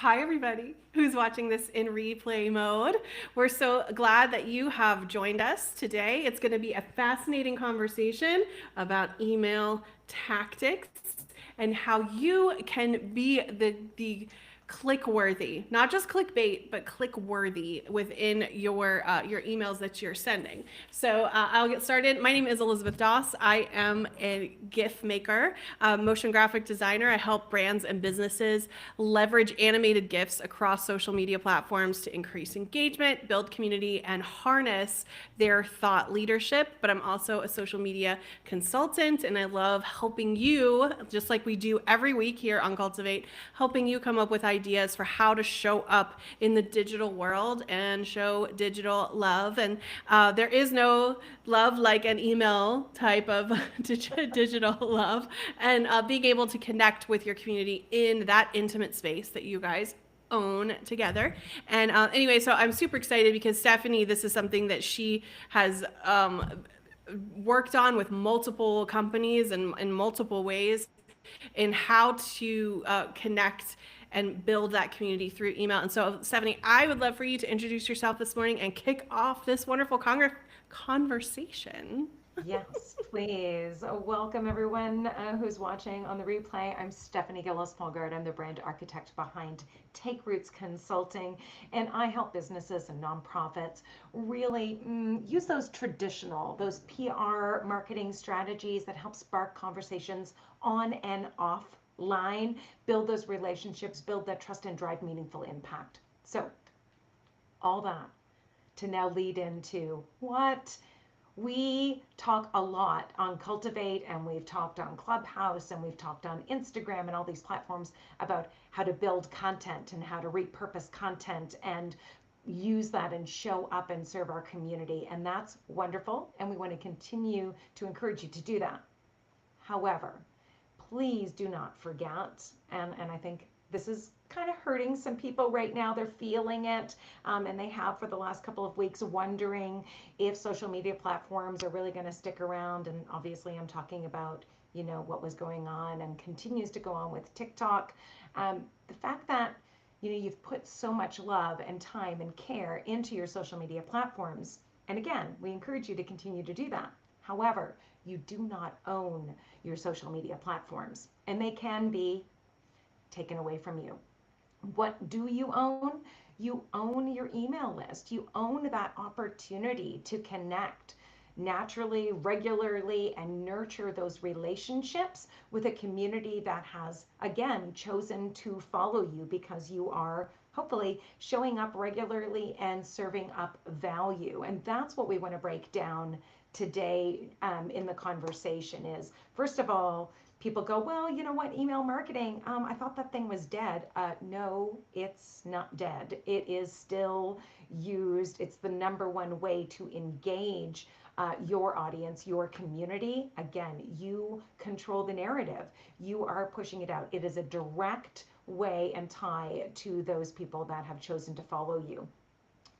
Hi, everybody who's watching this in replay mode. We're so glad that you have joined us today. It's going to be a fascinating conversation about email tactics and how you can be the click worthy, not just clickbait, but click worthy within your emails that you're sending. So I'll get started. My name is Elizabeth Doss. I am a GIF maker, motion graphic designer. I help brands and businesses leverage animated GIFs across social media platforms to increase engagement, build community, and harness their thought leadership. But I'm also a social media consultant, and I love helping you, just like we do every week here on Cultivate, helping you come up with ideas for how to show up in the digital world and show digital love. And there is no love like an email type of digital love, and being able to connect with your community in that intimate space that you guys own together. And anyway, so I'm super excited because Stephanie, this is something that she has worked on with multiple companies and in multiple ways in how to connect and build that community through email. And so, Stephanie, I would love for you to introduce yourself this morning and kick off this wonderful conversation. Yes, please. Welcome everyone who's watching on the replay. I'm Stephanie Gillis-Polgard. I'm the brand architect behind Take Roots Consulting, and I help businesses and nonprofits really use those PR marketing strategies that help spark conversations on and offline, build those relationships, build that trust, and drive meaningful impact. So, all that to now lead into what we talk a lot on Cultivate, and we've talked on Clubhouse, and we've talked on Instagram and all these platforms about how to build content and how to repurpose content and use that and show up and serve our community. And that's wonderful. And we want to continue to encourage you to do that. However, please do not forget, and I think this is kind of hurting some people right now. They're feeling it, and they have for the last couple of weeks, wondering if social media platforms are really going to stick around. And obviously, I'm talking about what was going on and continues to go on with TikTok. The fact that you've put so much love and time and care into your social media platforms, and again, we encourage you to continue to do that. However, you do not own your social media platforms, and they can be taken away from you. What do you own? You own your email list. You own that opportunity to connect naturally, regularly, and nurture those relationships with a community that has, again, chosen to follow you because you are hopefully showing up regularly and serving up value. And that's what we want to break down today in the conversation is, first of all, people go, well, you know what, email marketing, I thought that thing was dead. No, it's not dead. It is still used. It's the number one way to engage your audience, your community. Again, you control the narrative. You are pushing it out. It is a direct way and tie to those people that have chosen to follow you.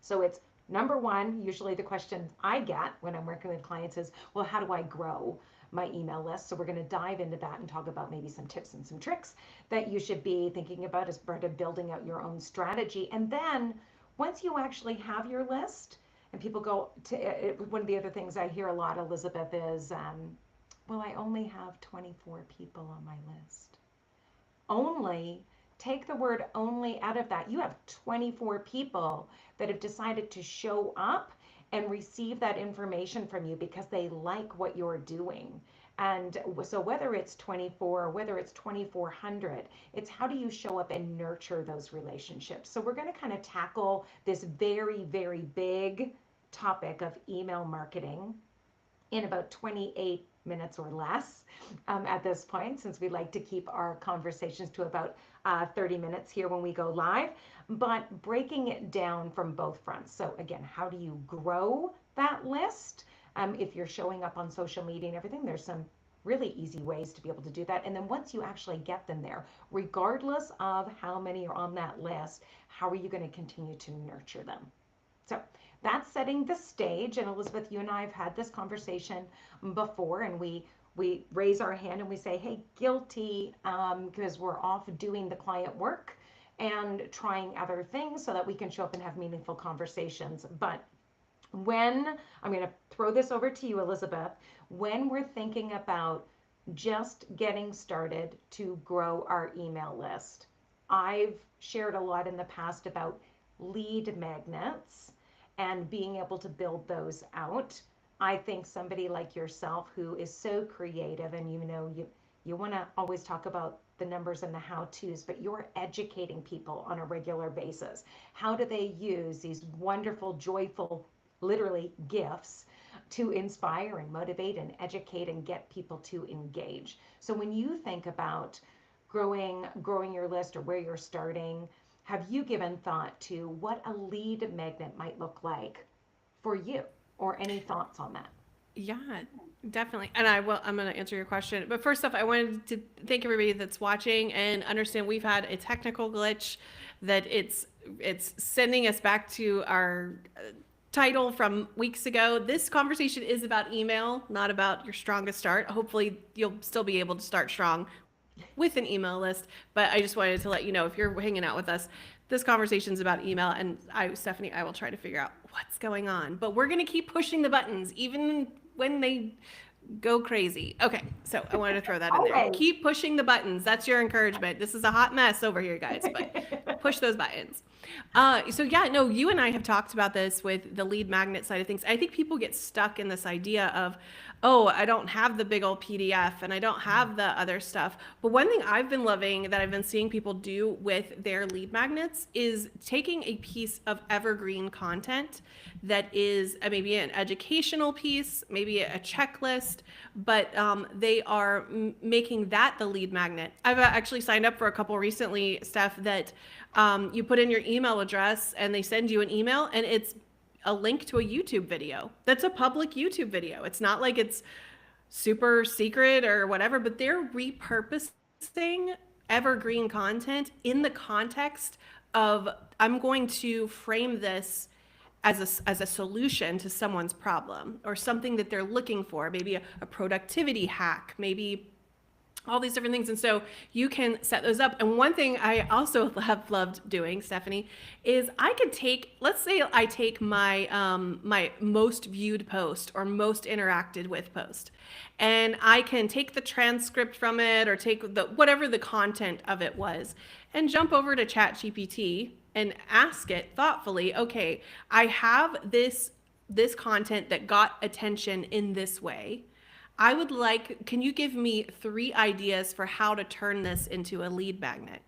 So it's number one. Usually the question I get when I'm working with clients is, well, how do I grow my email list? So we're going to dive into that and talk about maybe some tips and some tricks that you should be thinking about as part of building out your own strategy. And then once you actually have your list, and people go to one of the other things I hear a lot, Elizabeth, is, well, I only have 24 people on my list. Only, take the word only out of that. You have 24 people that have decided to show up and receive that information from you because they like what you're doing. And so whether it's 24 or whether it's 2400, it's how do you show up and nurture those relationships. So we're going to kind of tackle this very, very big topic of email marketing in about 28 minutes or less at this point, since we like to keep our conversations to about 30 minutes here when we go live, but breaking it down from both fronts. So again, how do you grow that list? If you're showing up on social media and everything, there's some really easy ways to be able to do that. And then once you actually get them there, regardless of how many are on that list, how are you going to continue to nurture them? So that's setting the stage. And Elizabeth, you and I have had this conversation before, and we raise our hand and we say, hey, guilty, because we're off doing the client work and trying other things so that we can show up and have meaningful conversations. But when I'm going to throw this over to you, Elizabeth, when we're thinking about just getting started to grow our email list, I've shared a lot in the past about lead magnets and being able to build those out. I think somebody like yourself who is so creative, and you want to always talk about the numbers and the how-tos, but you're educating people on a regular basis. How do they use these wonderful, joyful, literally gifts to inspire and motivate and educate and get people to engage? So when you think about growing your list or where you're starting, have you given thought to what a lead magnet might look like for you, or any thoughts on that? Yeah, definitely. And I'm going to answer your question. But first off, I wanted to thank everybody that's watching and understand we've had a technical glitch that it's sending us back to our title from weeks ago. This conversation is about email, not about your strongest start. Hopefully, you'll still be able to start strong with an email list. But I just wanted to let you know, if you're hanging out with us, this conversation is about email, and Stephanie, I will try to figure out what's going on. But we're going to keep pushing the buttons, even when they go crazy. Okay, so I wanted to throw that in there. Always. Keep pushing the buttons. That's your encouragement. This is a hot mess over here, guys, but push those buttons. So yeah, no, you and I have talked about this with the lead magnet side of things. I think people get stuck in this idea of, oh, I don't have the big old PDF and I don't have the other stuff. But one thing I've been loving that I've been seeing people do with their lead magnets is taking a piece of evergreen content that is maybe an educational piece, maybe a checklist, but they are making that the lead magnet. I've actually signed up for a couple recently, Steph, that you put in your email address and they send you an email, and it's a link to a YouTube video. That's a public YouTube video. It's not like it's super secret or whatever, but they're repurposing evergreen content in the context of, I'm going to frame this as a solution to someone's problem or something that they're looking for, maybe a productivity hack, maybe all these different things. And so you can set those up. And one thing I also have loved doing, Stephanie, is I could take, let's say I take my my most viewed post or most interacted with post, and I can take the transcript from it or take the whatever the content of it was and jump over to ChatGPT and ask it thoughtfully, okay, I have this content that got attention in this way. I would like, can you give me 3 ideas for how to turn this into a lead magnet?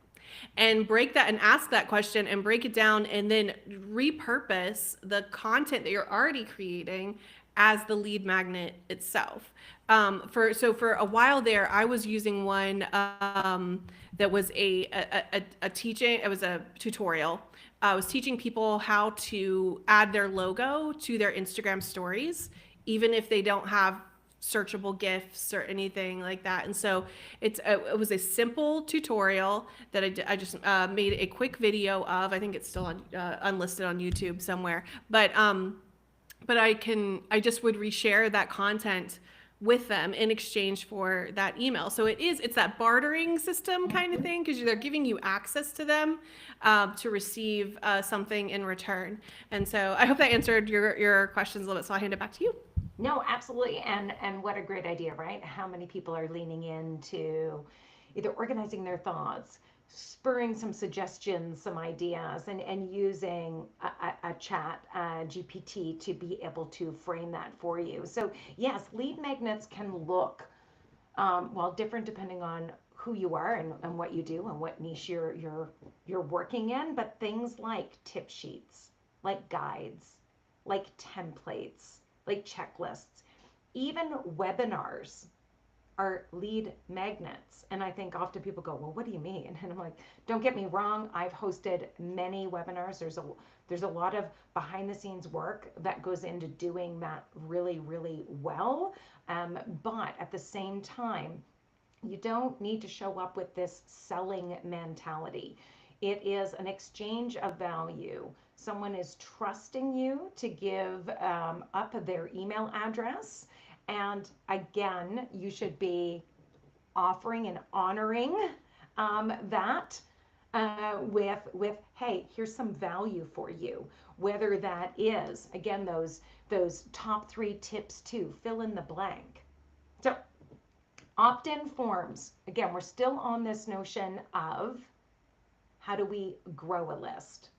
And break that and ask that question and break it down, and then repurpose the content that you're already creating as the lead magnet itself. For a while there, I was using one that was a teaching. It was a tutorial. I was teaching people how to add their logo to their Instagram stories, even if they don't have searchable GIFs or anything like that. And so it was a simple tutorial that I just made a quick video of. I think it's still on unlisted on YouTube somewhere. But I just would reshare that content with them in exchange for that email. So it's that bartering system kind of thing, because they're giving you access to them to receive something in return. And so I hope that answered your questions a little bit. So I'll hand it back to you. No, absolutely. And what a great idea, right? How many people are leaning into either organizing their thoughts, spurring some suggestions, some ideas, and using a chat, GPT, to be able to frame that for you. So yes, lead magnets can look, well, different depending on who you are and what you do and what niche you're working in, but things like tip sheets, like guides, like templates, like checklists, even webinars are lead magnets. And I think often people go, well, what do you mean? And I'm like, don't get me wrong, I've hosted many webinars. There's a lot of behind the scenes work that goes into doing that really, really well. But at the same time, you don't need to show up with this selling mentality. It is an exchange of value. Someone is trusting you to give up their email address. And again, you should be offering and honoring that. with hey, here's some value for you, whether that is again those top 3 tips to fill in the blank. So opt-in forms, again, we're still on this notion of how do we grow a list,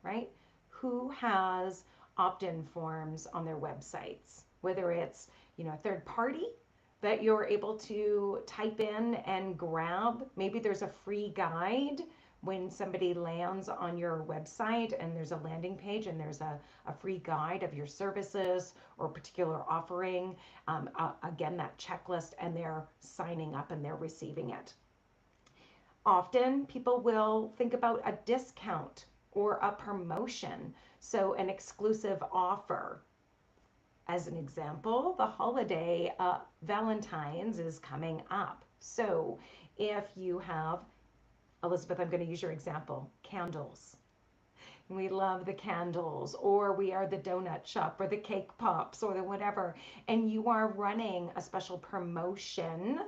right? Who has opt-in forms on their websites, whether it's, a third party that you're able to type in and grab. Maybe there's a free guide when somebody lands on your website and there's a landing page and there's a free guide of your services or particular offering. Again, that checklist, and they're signing up and they're receiving it. Often people will think about a discount or a promotion, so an exclusive offer. As an example, the holiday Valentine's is coming up. So if you have, Elizabeth, I'm going to use your example, candles. We love the candles, or we are the donut shop, or the cake pops, or the whatever, and you are running a special promotion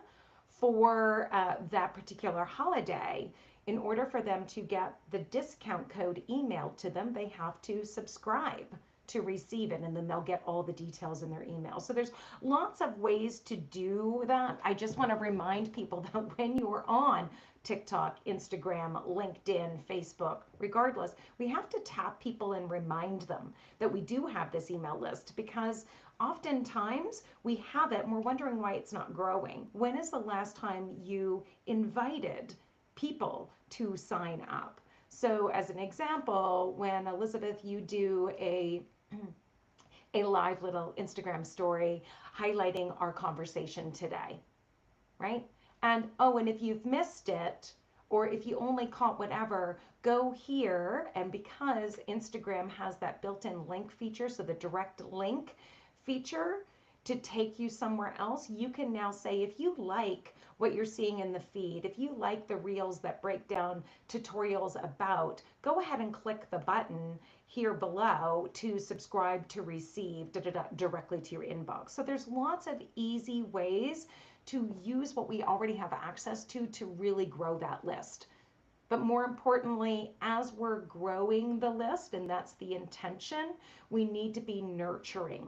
for that particular holiday. In order for them to get the discount code emailed to them, they have to subscribe to receive it, and then they'll get all the details in their email. So there's lots of ways to do that. I just want to remind people that when you're on TikTok, Instagram, LinkedIn, Facebook, regardless, we have to tap people and remind them that we do have this email list, because oftentimes we have it and we're wondering why it's not growing. When is the last time you invited people to sign up? So as an example, when Elizabeth, you do a live little Instagram story highlighting our conversation today, right? And and if you've missed it, or if you only caught whatever, go here. And because Instagram has that built-in link feature, so the direct link feature to take you somewhere else, you can now say, if you like what you're seeing in the feed, if you like the reels that break down tutorials about, go ahead and click the button here below to subscribe to receive directly to your inbox. So there's lots of easy ways to use what we already have access to really grow that list. But more importantly, as we're growing the list, and that's the intention, we need to be nurturing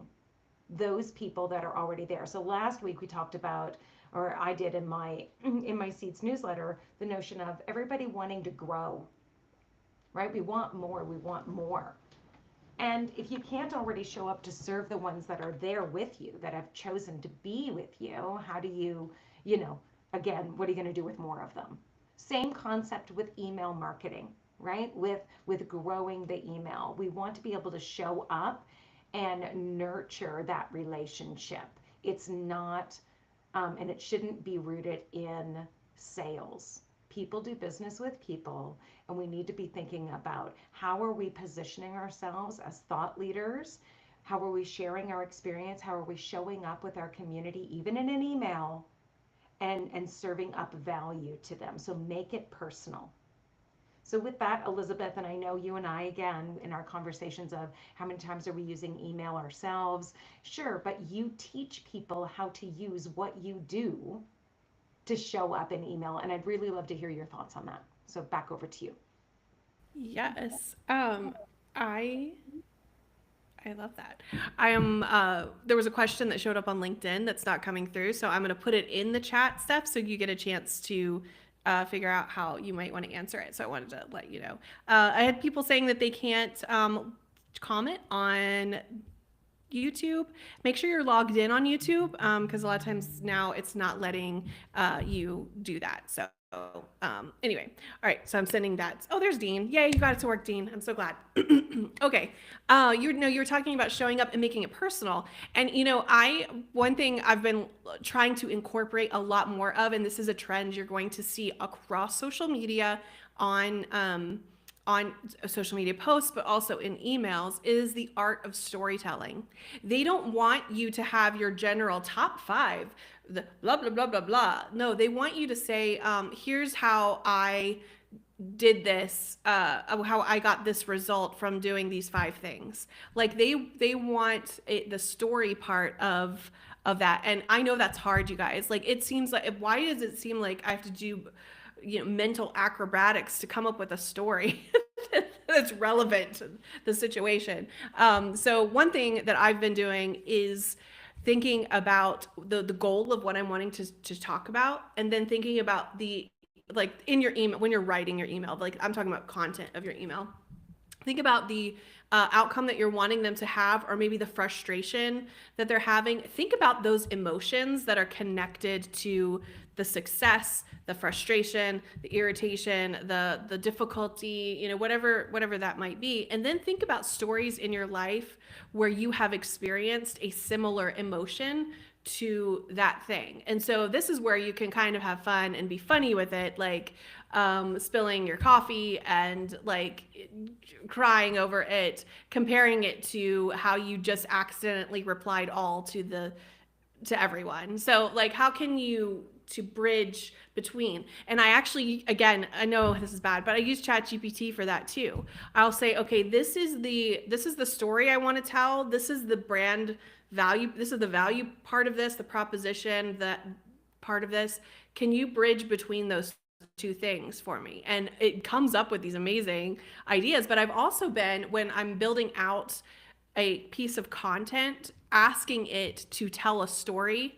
those people that are already there. So last week we talked about, or I did in my Seeds newsletter, the notion of everybody wanting to grow, right? We want more, we want more. And if you can't already show up to serve the ones that are there with you, that have chosen to be with you, how do you, again, what are you going to do with more of them? Same concept with email marketing, right? With growing the email. We want to be able to show up and nurture that relationship. It's not, and it shouldn't be rooted in sales. People do business with people, and we need to be thinking about how are we positioning ourselves as thought leaders? How are we sharing our experience? How are we showing up with our community, even in an email, and serving up value to them? So make it personal. So with that, Elizabeth, and I know you and I, again, in our conversations of how many times are we using email ourselves? Sure, but you teach people how to use what you do to show up in email. And I'd really love to hear your thoughts on that. So back over to you. Yes. I I love that. I am there was a question that showed up on LinkedIn that's not coming through, so I'm going to put it in the chat, Steph, so you get a chance to figure out how you might want to answer it. So I wanted to let you know. I had people saying that they can't comment on YouTube. Make sure you're logged in on YouTube, because a lot of times now it's not letting you do that. So anyway, all right. So I'm sending that. Oh, there's Dean. Yay, you got it to work, Dean. I'm so glad. Okay. You were talking about showing up and making it personal. And one thing I've been trying to incorporate a lot more of, and this is a trend you're going to see across social media on social media posts, but also in emails, is the art of storytelling. They don't want you to have your general top 5, the blah, blah, blah, blah, blah. No, they want you to say, here's how I did this, how I got this result from doing these 5 things. Like they want the story part of that. And I know that's hard, you guys. Like, it seems like, why does it seem like I have to do mental acrobatics to come up with a story that's relevant to the situation. So one thing that I've been doing is thinking about the goal of what I'm wanting to talk about, and then thinking about the, like, in your email, when you're writing your email, like I'm talking about content of your email, think about the outcome that you're wanting them to have, or maybe the frustration that they're having. Think about those emotions that are connected to the success, the frustration, the irritation, the difficulty, whatever that might be. And then think about stories in your life where you have experienced a similar emotion to that thing. And so this is where you can kind of have fun and be funny with it, like spilling your coffee and like crying over it, comparing it to how you just accidentally replied all to everyone. So like, how can you to bridge between? And I actually, again, I know this is bad, but I use ChatGPT for that too. I'll say, okay, this is the story I want to tell. This is the brand value. This is the value part of this, the proposition, that part of this. Can you bridge between those two things for me? And it comes up with these amazing ideas. But I've also been, when I'm building out a piece of content, asking it to tell a story.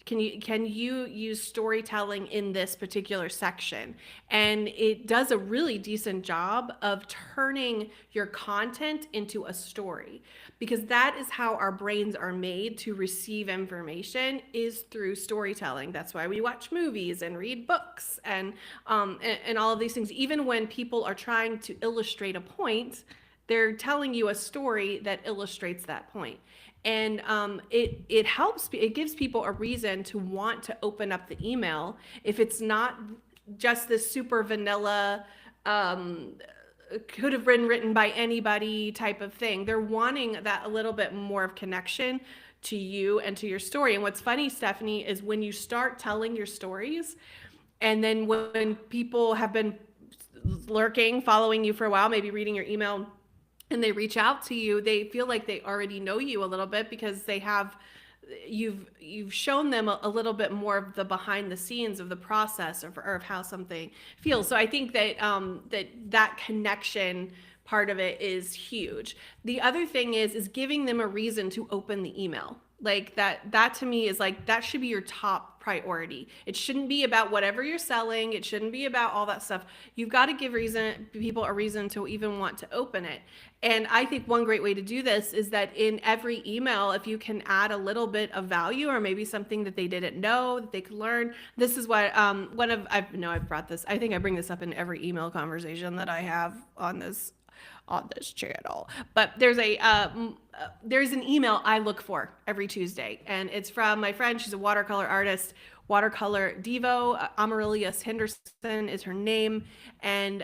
Can you use storytelling in this particular section? And it does a really decent job of turning your content into a story, because that is how our brains are made to receive information, is through storytelling. That's why we watch movies and read books and all of these things. Even when people are trying to illustrate a point, they're telling you a story that illustrates that point. And it helps, it gives people a reason to want to open up the email if it's not just this super vanilla, could have been written by anybody type of thing. They're wanting that a little bit more of connection to you and to your story. And what's funny, Stephanie, is when you start telling your stories, and then when people have been lurking, following you for a while, maybe reading your email, and they reach out to you, they feel like they already know you a little bit, because you've shown them a little bit more of the behind the scenes of the process, or of how something feels. So I think that that connection part of it is huge. The other thing is giving them a reason to open the email. Like that to me is like, that should be your top priority. It shouldn't be about whatever you're selling. It shouldn't be about all that stuff. You've got to give people a reason to even want to open it. And I think one great way to do this is that in every email, if you can add a little bit of value, or maybe something that they didn't know that they could learn. This is what I've brought this. I think I bring this up in every email conversation that I have on this channel. But there's an email I look for every Tuesday, and it's from my friend. She's a watercolor artist, Watercolor Devo. Amaryllis Henderson is her name. And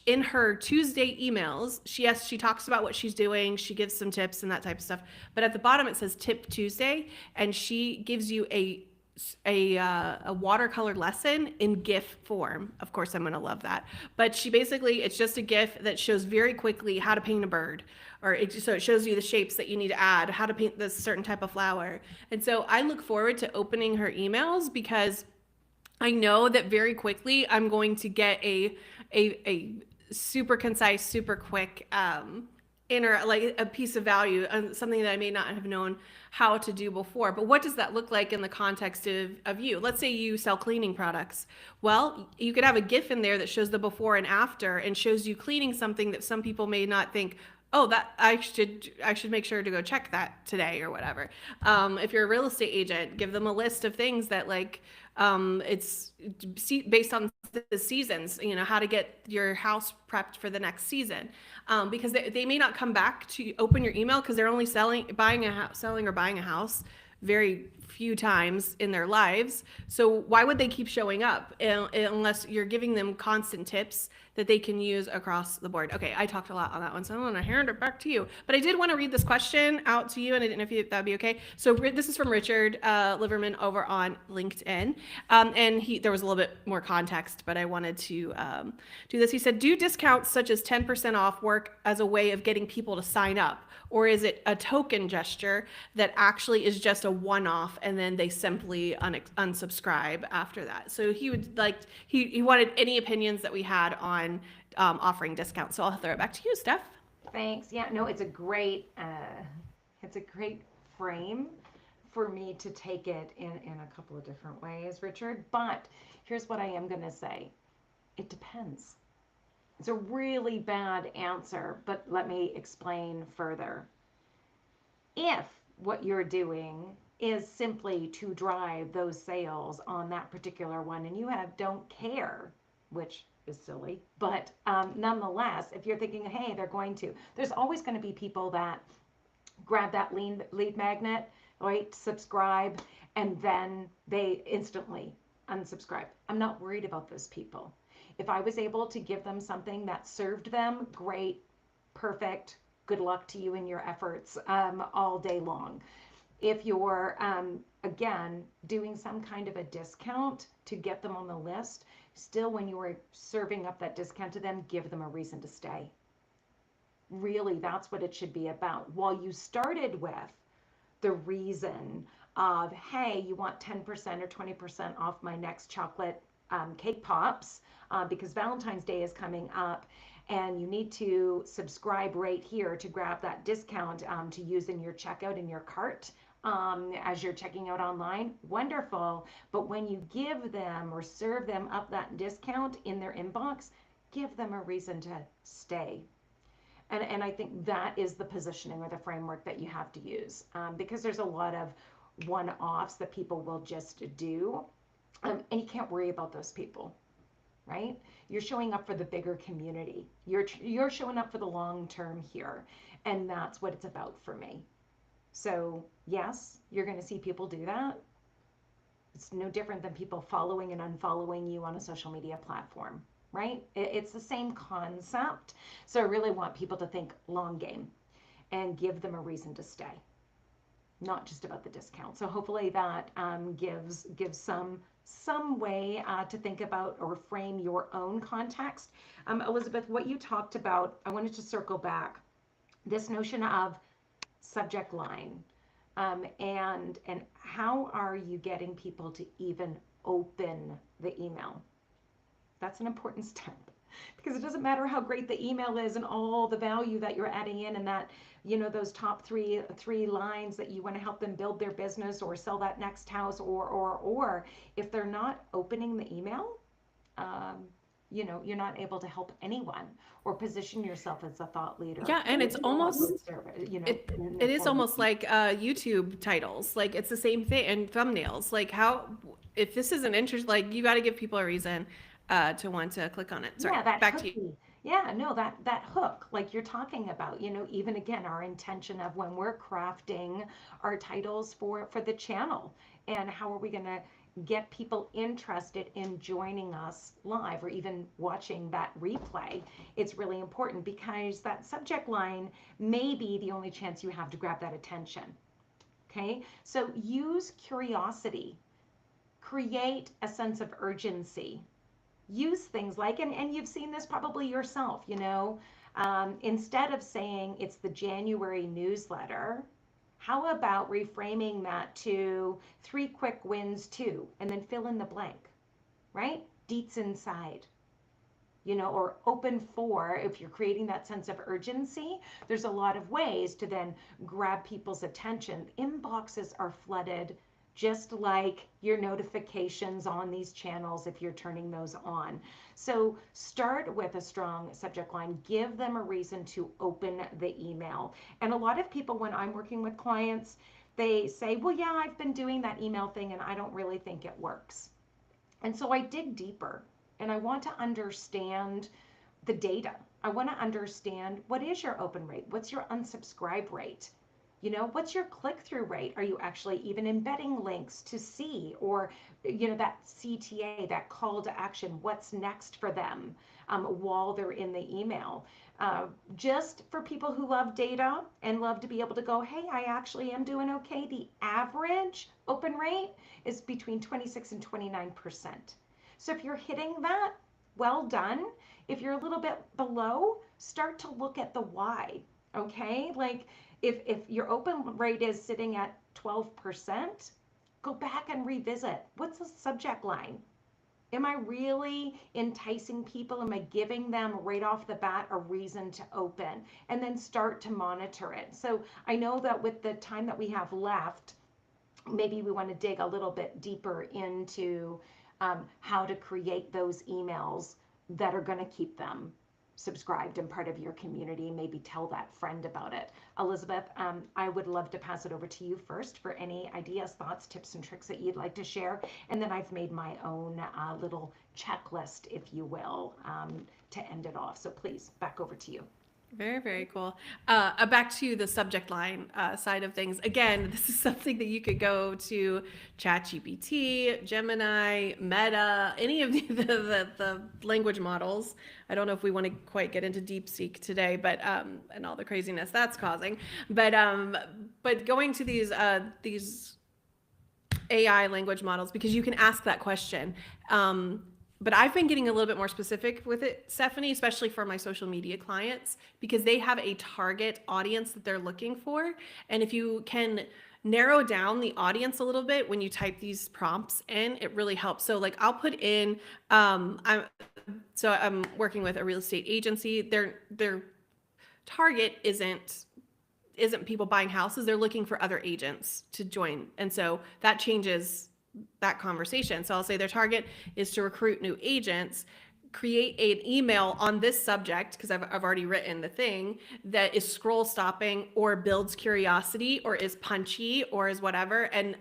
in her Tuesday emails, she talks about what she's doing. She gives some tips and that type of stuff. But at the bottom, it says Tip Tuesday, and she gives you a watercolor lesson in GIF form. Of course, I'm going to love that. But it's just a GIF that shows very quickly how to paint a bird, so it shows you the shapes that you need to add, how to paint this certain type of flower. And so I look forward to opening her emails, because I know that very quickly I'm going to get a super concise, super quick, like a piece of value, something that I may not have known how to do before. But what does that look like in the context of you? Let's say you sell cleaning products. Well, you could have a GIF in there that shows the before and after, and shows you cleaning something that some people may not think, oh, that I should make sure to go check that today, or whatever. If you're a real estate agent, give them a list of things that, like, it's based on the seasons, how to get your house prepped for the next season. Because they may not come back to open your email, because they're only selling or buying a house very few times in their lives. So why would they keep showing up unless you're giving them constant tips that they can use across the board? Okay, I talked a lot on that one, so I'm going to hand it back to you. But I did want to read this question out to you, and I didn't know if that'd be okay. So this is from Richard Liverman over on LinkedIn. And there was a little bit more context, but I wanted to do this. He said, do discounts such as 10% off work as a way of getting people to sign up? Or is it a token gesture that actually is just a one-off off, and then they simply unsubscribe after that. So he would like he wanted any opinions that we had on offering discounts. So I'll throw it back to you, Steph. Thanks. Yeah, no, it's a great frame for me to take it in a couple of different ways, Richard. But here's what I am going to say. It depends. It's a really bad answer, but let me explain further. If what you're doing is simply to drive those sales on that particular one and you don't care, which is silly, but nonetheless, if you're thinking, hey, there's always going to be people that grab that lead magnet, right, subscribe, and then they instantly unsubscribe. I'm not worried about those people. If I was able to give them something that served them, great, perfect, good luck to you in your efforts all day long. If you're, again, doing some kind of a discount to get them on the list, still when you are serving up that discount to them, give them a reason to stay. Really, that's what it should be about. While you started with the reason of, hey, you want 10% or 20% off my next chocolate cake pops because Valentine's Day is coming up and you need to subscribe right here to grab that discount to use in your checkout in your cart as you're checking out online, wonderful. But when you give them or serve them up that discount in their inbox, give them a reason to stay. And I think that is the positioning or the framework that you have to use because there's a lot of one-offs that people will just do and you can't worry about those people, right? You're showing up for the bigger community. You're showing up for the long term here, and that's what it's about for me. So yes, you're going to see people do that. It's no different than people following and unfollowing you on a social media platform, right? It's the same concept. So I really want people to think long game and give them a reason to stay, not just about the discount. So hopefully that gives some way to think about or frame your own context. Elizabeth, what you talked about, I wanted to circle back. This notion of subject line and how are you getting people to even open the email? That's an important step because it doesn't matter how great the email is and all the value that you're adding in and that, you know, those top three lines that you want to help them build their business or sell that next house or if they're not opening the email, you know, you're not able to help anyone or position yourself as a thought leader. Yeah, and it's almost you know, it is almost like YouTube titles. Like it's the same thing, and thumbnails. Like how if this is an interest, like you got to give people a reason to want to click on it. Sorry, yeah, that back hooky. to you. Yeah, no, that hook, like you're talking about, you know, even again, our intention of when we're crafting our titles for the channel and how are we going to get people interested in joining us live or even watching that replay. It's really important because that subject line may be the only chance you have to grab that attention. Okay, so use curiosity, create a sense of urgency. Use things like, and you've seen this probably yourself, you know, instead of saying it's the January newsletter, how about reframing that to 3 quick wins too, and then fill in the blank, right? Deets inside, you know, or open for, if you're creating that sense of urgency, there's a lot of ways to then grab people's attention. Inboxes are flooded just like your notifications on these channels if you're turning those on. So start with a strong subject line, give them a reason to open the email. And a lot of people, when I'm working with clients, they say, well, yeah, I've been doing that email thing and I don't really think it works. And so I dig deeper and I want to understand the data. I want to understand what is your open rate? What's your unsubscribe rate? You know, what's your click-through rate? Are you actually even embedding links to see, or, you know, that CTA, that call to action, what's next for them while they're in the email? Just for people who love data and love to be able to go, hey, I actually am doing okay. The average open rate is between 26 and 29%. So if you're hitting that, well done. If you're a little bit below, start to look at the why, okay? Like, if your open rate is sitting at 12%, go back and revisit. What's the subject line? Am I really enticing people? Am I giving them right off the bat a reason to open? And then start to monitor it. So I know that with the time that we have left, maybe we want to dig a little bit deeper into how to create those emails that are going to keep them subscribed and part of your community. Maybe tell that friend about it. Elizabeth, I would love to pass it over to you first for any ideas, thoughts, tips, and tricks that you'd like to share. And then I've made my own little checklist, if you will, to end it off. So please, back over to you. Very, very cool. Back to the subject line side of things. Again, this is something that you could go to ChatGPT, Gemini, Meta, any of the language models. I don't know if we want to quite get into DeepSeek today, but and all the craziness that's causing. But going to these AI language models, because you can ask that question. But I've been getting a little bit more specific with it, Stephanie, especially for my social media clients, because they have a target audience that they're looking for. And if you can narrow down the audience a little bit when you type these prompts in, it really helps. So like I'll put in, I'm working with a real estate agency. Their target isn't people buying houses. They're looking for other agents to join. And so that changes that conversation. So I'll say their target is to recruit new agents, create an email on this subject, because I've already written the thing, that is scroll stopping or builds curiosity or is punchy or is whatever. And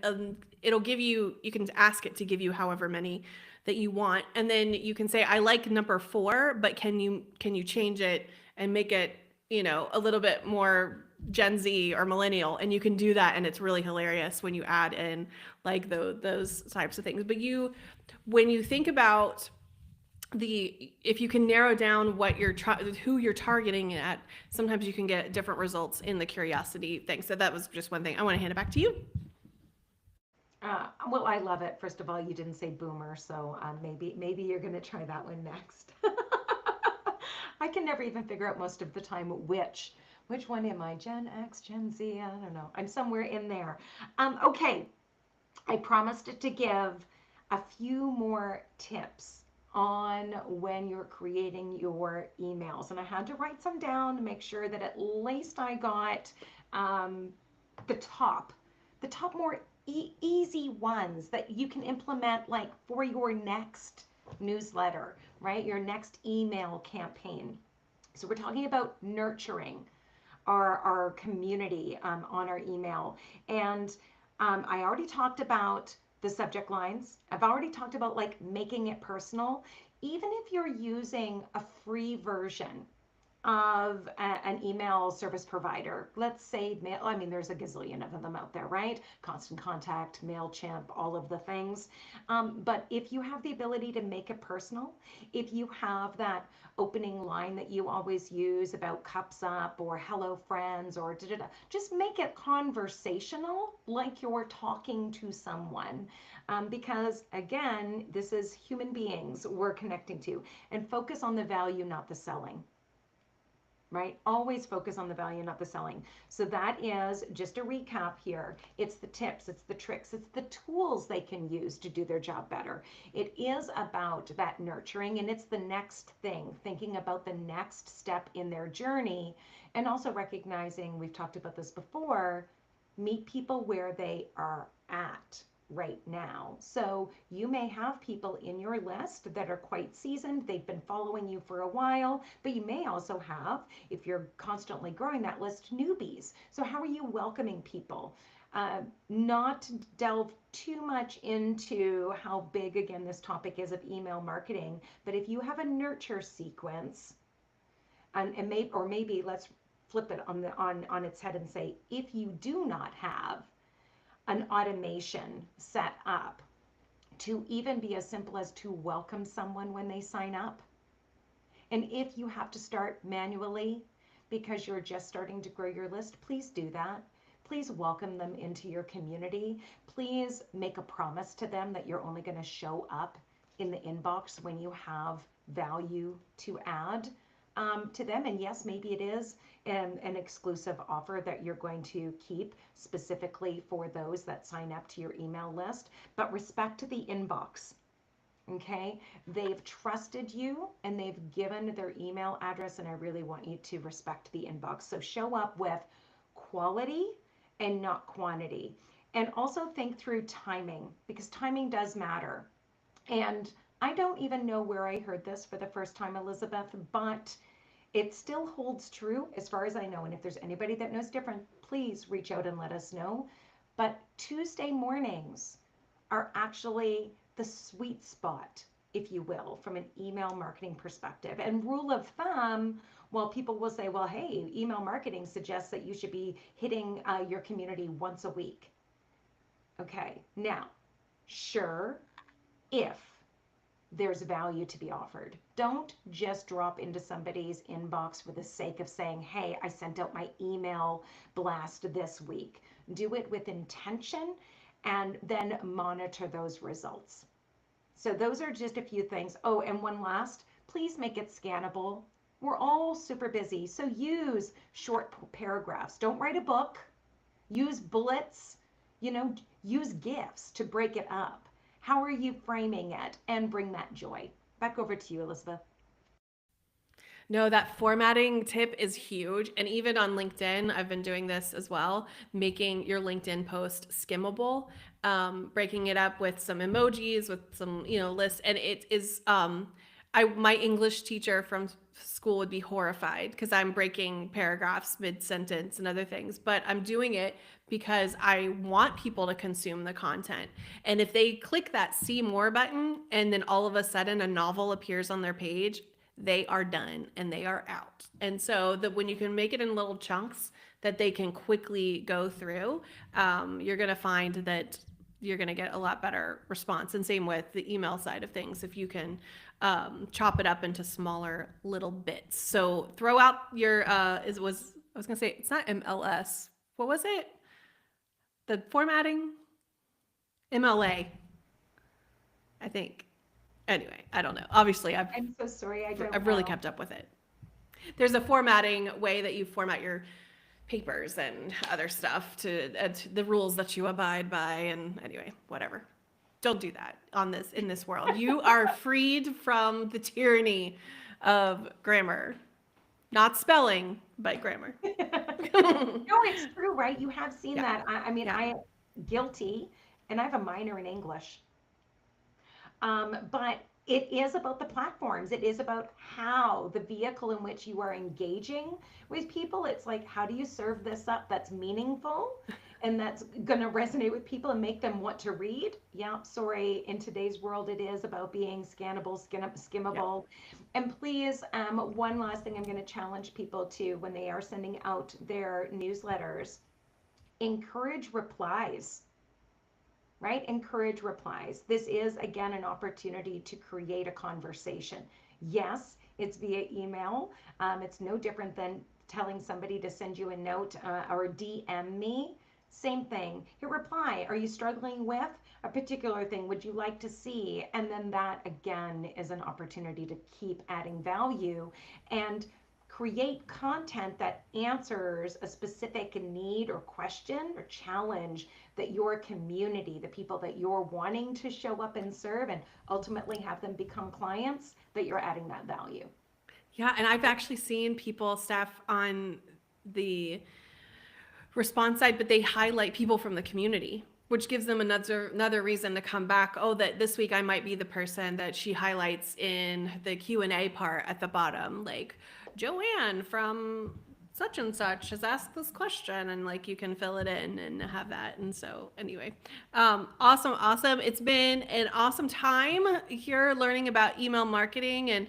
it'll give you, you can ask it to give you however many that you want. And then you can say, I like number 4, but can you change it and make it, a little bit more Gen Z or millennial, and you can do that, and it's really hilarious when you add in like those types of things. But when you think about if you can narrow down what who you're targeting at, sometimes you can get different results in the curiosity thing. So that was just one thing. I want to hand it back to you. Well, I love it. First of all, you didn't say boomer, so maybe you're going to try that one next. I can never even figure out most of the time which one am I? Gen X, Gen Z? I don't know. I'm somewhere in there. Okay, I promised to give a few more tips on when you're creating your emails, and I had to write some down to make sure that at least I got the top more easy ones that you can implement, like for your next newsletter, right? Your next email campaign. So we're talking about nurturing our community on our email. And I already talked about the subject lines. I've already talked about like making it personal. Even if you're using a free version of an email service provider, let's say mail, I mean, there's a gazillion of them out there, right? Constant Contact, MailChimp, all of the things. But if you have the ability to make it personal, if you have that opening line that you always use about cups up or hello friends or da-da-da, just make it conversational, like you're talking to someone. Because again, this is human beings we're connecting to, and focus on the value, not the selling. Right? Always focus on the value, not the selling. So that is just a recap here. It's the tips, it's the tricks, it's the tools they can use to do their job better. It is about that nurturing, and it's the next thing, thinking about the next step in their journey, and also recognizing, we've talked about this before, meet people where they are at right now. So you may have people in your list that are quite seasoned, they've been following you for a while, but you may also have, if you're constantly growing that list, newbies. So how are you welcoming people? Not to delve too much into how big, again, this topic is of email marketing, but if you have a nurture sequence, and maybe let's flip it on its head and say, if you do not have an automation set up to even be as simple as to welcome someone when they sign up. And if you have to start manually because you're just starting to grow your list, please do that. Please welcome them into your community. Please make a promise to them that you're only going to show up in the inbox when you have value to add. to them. And yes, maybe it is an exclusive offer that you're going to keep specifically for those that sign up to your email list, but respect the inbox. Okay, they've trusted you and they've given their email address, and I really want you to respect the inbox. So show up with quality and not quantity. And also think through timing, because timing does matter. And I don't even know where I heard this for the first time, Elizabeth, but it still holds true as far as I know. And if there's anybody that knows different, please reach out and let us know. But Tuesday mornings are actually the sweet spot, if you will, from an email marketing perspective. And rule of thumb, well, people will say, well, hey, email marketing suggests that you should be hitting your community once a week. Okay, now, sure, if there's value to be offered. Don't just drop into somebody's inbox for the sake of saying, hey, I sent out my email blast this week. Do it with intention and then monitor those results. So those are just a few things. Oh, and one last, please make it scannable. We're all super busy, so use short paragraphs. Don't write a book. Use bullets, use GIFs to break it up. How are you framing it? And bring that joy. Back over to you, Elizabeth. No, that formatting tip is huge. And even on LinkedIn, I've been doing this as well, making your LinkedIn post skimmable, breaking it up with some emojis, with some, lists. And it is, my English teacher from school would be horrified because I'm breaking paragraphs mid-sentence and other things, but I'm doing it because I want people to consume the content. And if they click that see more button and then all of a sudden a novel appears on their page, they are done and they are out. And so that when you can make it in little chunks that they can quickly go through, you're going to find that you're going to get a lot better response. And same with the email side of things, if you can chop it up into smaller little bits. So throw out your, I was going to say, it's not MLS. What was it? The formatting? MLA, I think. Anyway, I don't know. Obviously, I'm so sorry. I've really kept up with it. There's a formatting way that you format your papers and other stuff to the rules that you abide by. And anyway, whatever. Don't do that in this world. You are freed from the tyranny of grammar, not spelling, but grammar. No, it's true, right? You have seen Yeah. that. I mean, I am guilty, and I have a minor in English. But it is about the platforms. It is about how the vehicle in which you are engaging with people. It's like, how do you serve this up that's meaningful and that's going to resonate with people and make them want to read? Yeah, sorry. In today's world, it is about being scannable, skimmable. Yeah. And please, one last thing I'm going to challenge people to when they are sending out their newsletters, encourage replies. Right? Encourage replies. This is, again, an opportunity to create a conversation. Yes, it's via email. It's no different than telling somebody to send you a note or DM me. Same thing. Hit reply. Are you struggling with a particular thing? Would you like to see? And then that, again, is an opportunity to keep adding value and create content that answers a specific need or question or challenge that your community, the people that you're wanting to show up and serve and ultimately have them become clients, that you're adding that value. Yeah, and I've actually seen people, staff on the response side, but they highlight people from the community, which gives them another reason to come back. Oh, that this week I might be the person that she highlights in the Q&A part at the bottom, like, Joanne from such and such has asked this question, and like you can fill it in and have that. And so anyway, awesome. It's been an awesome time here learning about email marketing,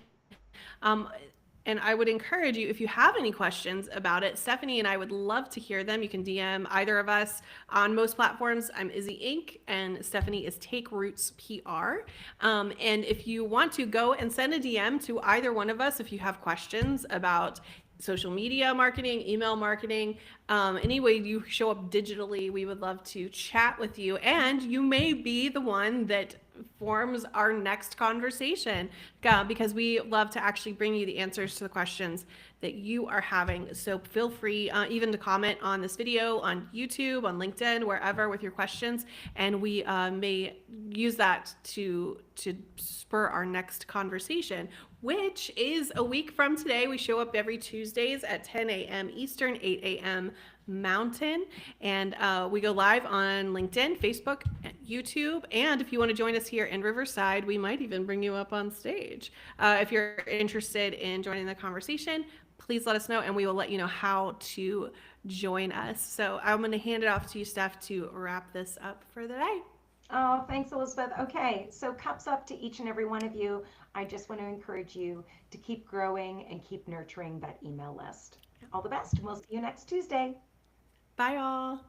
and I would encourage you, if you have any questions about it, Stephanie and I would love to hear them. You can DM either of us on most platforms. I'm Izzy Inc. and Stephanie is Take Roots PR. And if you want to, go and send a DM to either one of us if you have questions about social media marketing, email marketing, any way you show up digitally, we would love to chat with you. And you may be the one that forms our next conversation, because we love to actually bring you the answers to the questions that you are having. So feel free even to comment on this video on YouTube, on LinkedIn, wherever with your questions, and we may use that to spur our next conversation, which is a week from today. We show up every Tuesdays at 10 a.m. Eastern, 8 a.m. Mountain, and we go live on LinkedIn, Facebook, YouTube, and if you want to join us here in Riverside, we might even bring you up on stage. If you're interested in joining the conversation, please let us know, and we will let you know how to join us. So I'm going to hand it off to you, Steph, to wrap this up for the day. Oh, thanks, Elizabeth. Okay, so cups up to each and every one of you. I just want to encourage you to keep growing and keep nurturing that email list. All the best, and we'll see you next Tuesday. Bye, all.